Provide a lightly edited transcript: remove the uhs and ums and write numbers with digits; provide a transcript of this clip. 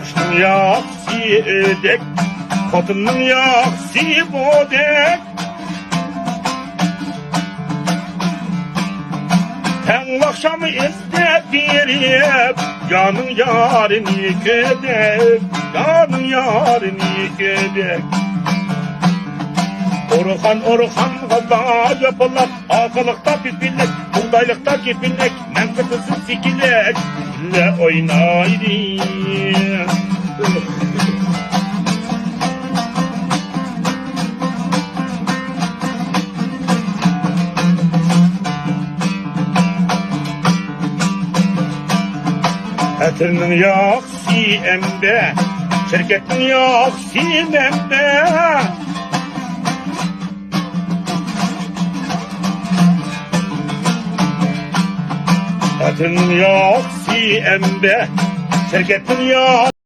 Kuşun yaksi ödek, kadının yaksi bodek. Sen akşamı iste birip, canın yarını ködek, canın yarını ködek. Orhan gazda yapılak, akalıkta pipilek, buğdaylıkta kipilek, menkıtısın sikilek, le oynaydı. Etirinin yaksi embe, şirketin yaksi membe. Etirinin yaksi embe, şirketin yaksi